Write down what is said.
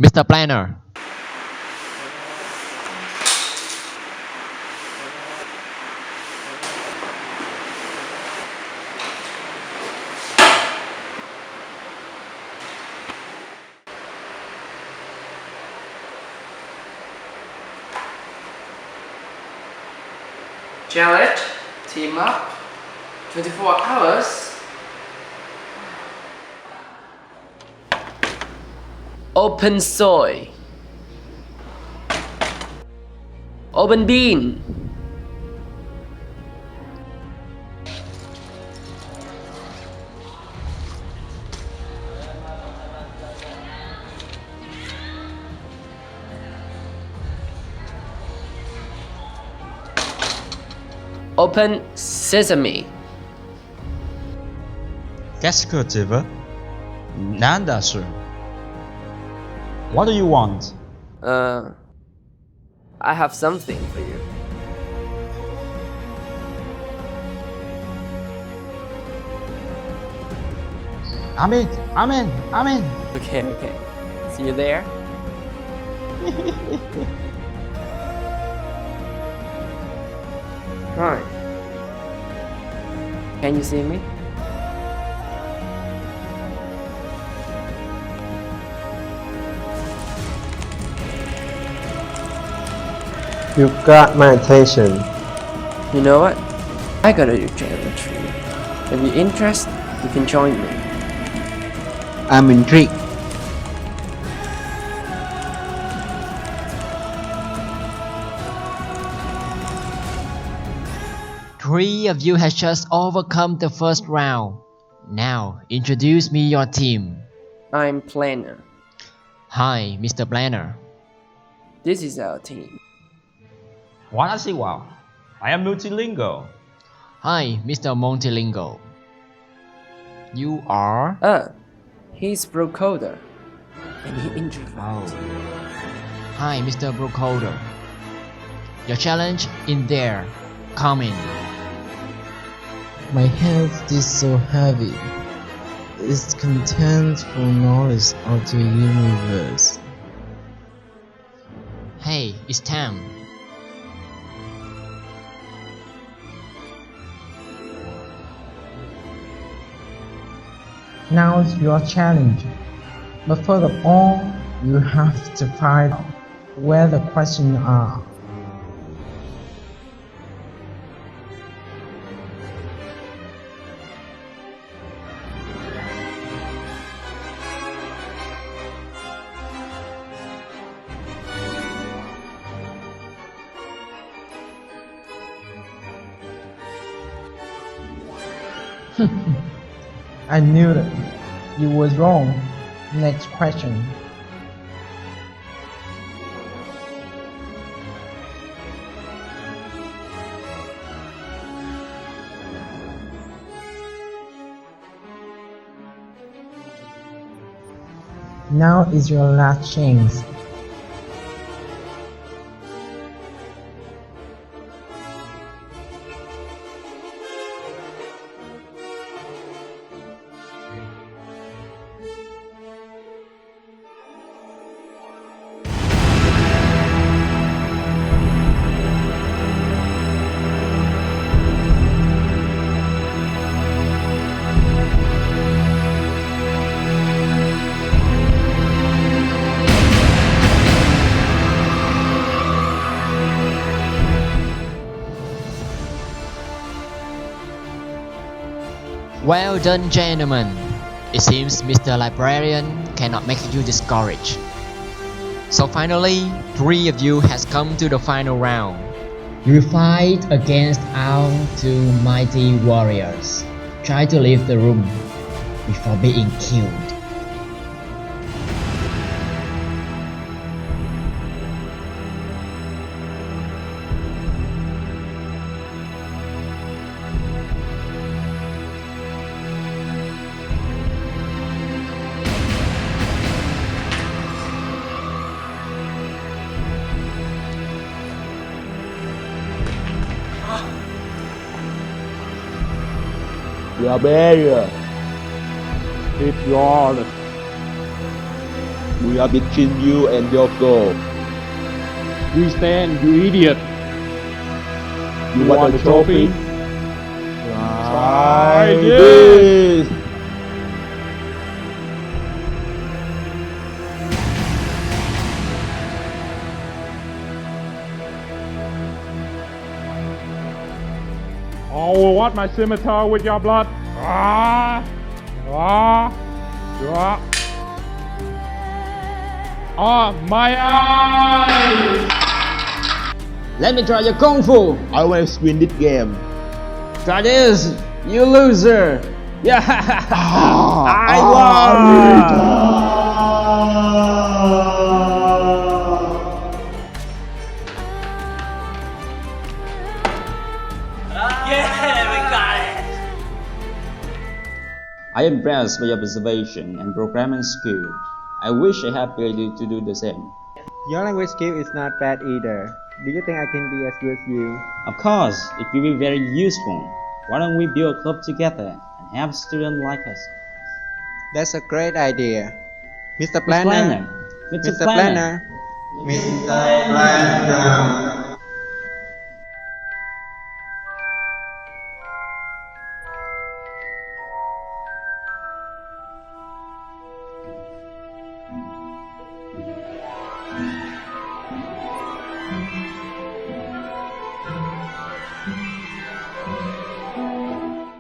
Mr. Planner. Challenge, team up, 24 hours. Open soy. Open bean. Open sesame. Qu'est-ce que tu veux? Nada, sir. What do you want? I have something for you. Amen, amen, amen. Okay. See you there. Right. Can you see me? You got my attention. You know what? I got a new challenge for you. If you're interested, you can join me. I'm intrigued. Three of you has just overcome the first round. Now, introduce me your team. I'm Planner. Hi, Mr. Planner. This is our team. Watashi I am multilingual. Hi, Mr. Montilingo. You are? He's Brocoder. And he introvert. Hi, Mr. Brookholder. Your challenge in there. Come in. My head is so heavy. It contains full knowledge of the universe. Hey, it's time. Now it's your challenge. But first of all, you have to find out where the questions are. I knew that you was wrong. Next question. Now is your last chance. Well done, gentlemen. It seems Mr. Librarian cannot make you discouraged. So finally, three of you has come to the final round. You fight against our two mighty warriors. Try to leave the room before being killed. The barrier is yours. We are between you and your goal. We stand, you idiot. You want a trophy? Try this! I will wash my scimitar with your blood. Ah! Ah! Ah! Ah! My eyes! Let me try your kung fu. I want to win this game. Try this, you loser. Yeah, I I am impressed by your observation and programming skill. I wish I had ability to do the same. Your language skill is not bad either. Do you think I can be as good as you? Of course, it will be very useful. Why don't we build a club together and have students like us? That's a great idea. Mr. Mr. Planner. Planner. Mr. Mr. Planner. Planner. Mr. Planner.